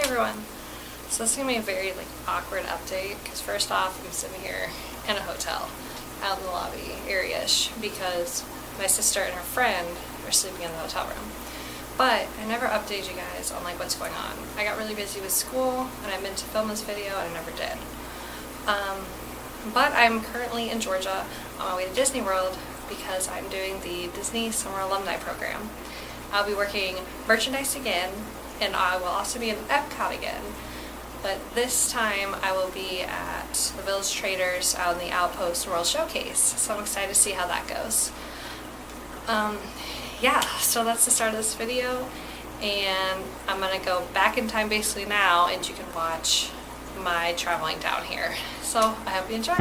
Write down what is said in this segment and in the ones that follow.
everyone. So this is going to be a very awkward update because first off I'm sitting here in a hotel out in the lobby area-ish because my sister and her friend are sleeping in the hotel room. But I never updated you guys on what's going on. I got really busy with school and I meant to film this video and I never did. But I'm currently in Georgia on my way to Disney World because I'm doing the Disney Summer Alumni Program. I'll be working merchandise again, and I will also be in Epcot again. But this time I will be at the Village Traders out in the Outpost World Showcase. So I'm excited to see how that goes. Yeah, so that's the start of this video. And I'm going to go back in time basically now, and you can watch my traveling down here. So I hope you enjoy.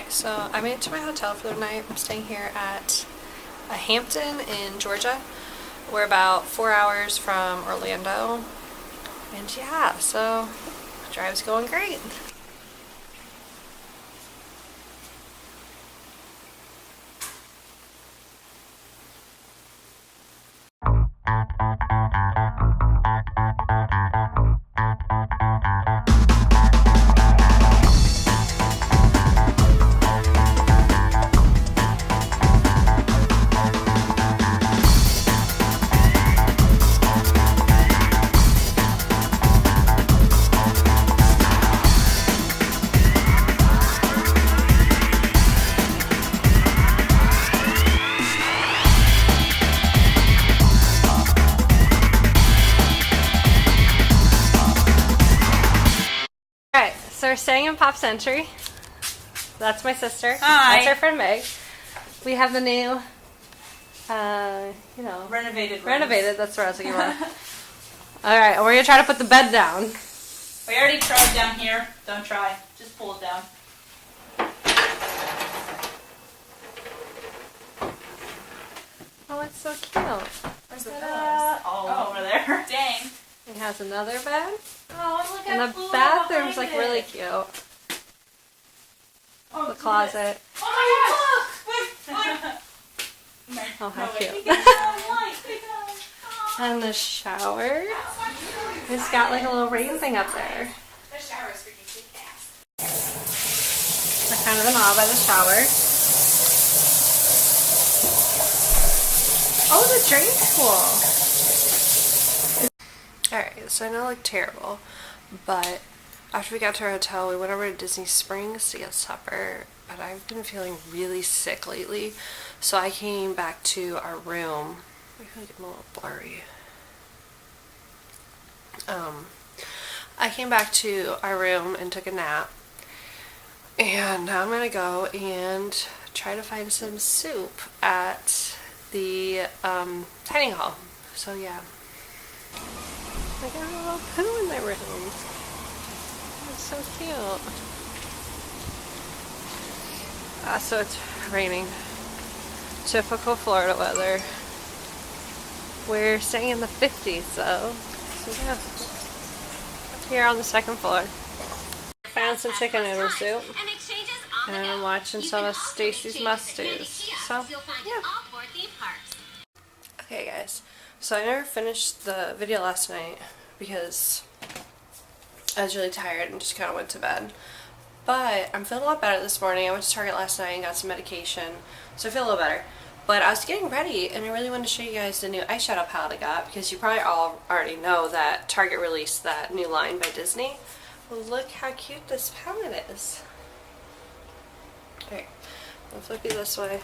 So I made it to my hotel for the night. I'm staying here at a Hampton in Georgia. We're about 4 hours from Orlando. And yeah, so the drive's going great. So we're staying in Pop Century. That's my sister. Hi. That's our friend Meg. We have the new, renovated. That's where I was looking for. All right, and we're gonna try to put the bed down. We already tried down here. Don't try. Just pull it down. Oh, it's so cute. Where's the pillows? Oh, over there. Dang. It has another bed. Oh, look and at the bathroom's really cute. Oh, the closet. Oh my God! Oh, how cute. Oh. And the shower. It's got a little rain thing up there. The shower is freaking kick-ass. I'm kind of in awe by the shower. Oh, the drain's cool. Alright, so I know I look terrible, but after we got to our hotel, we went over to Disney Springs to get supper, but I've been feeling really sick lately, so I came back to our room. I feel like I'm a little blurry. I came back to our room and took a nap, and now I'm gonna go and try to find some soup at the dining hall. So yeah. I got a little poo in my room. It's so cute. So it's raining. Typical Florida weather. We're staying in the 50s though. So yeah. Here on the second floor. Found some chicken noodle soup. And I'm watching some of Stacy's must-dos. So, yeah. Okay guys. So I never finished the video last night because I was really tired and just kind of went to bed. But I'm feeling a lot better this morning. I went to Target last night and got some medication, so I feel a little better. But I was getting ready and I really wanted to show you guys the new eyeshadow palette I got, because you probably all already know that Target released that new line by Disney. Well, look how cute this palette is. Okay, I'll flip you this way.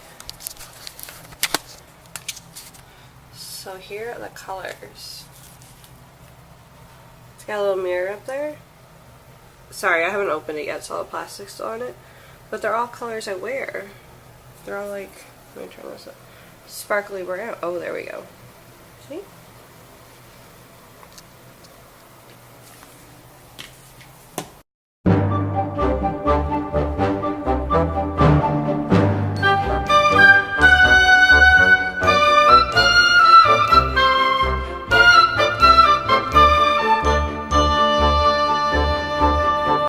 So here are the colors. It's got a little mirror up there. Sorry, I haven't opened it yet, so all the plastic's still on it. But they're all colors I wear. They're all like, let me turn this up. Sparkly brown. Oh, there we go. See?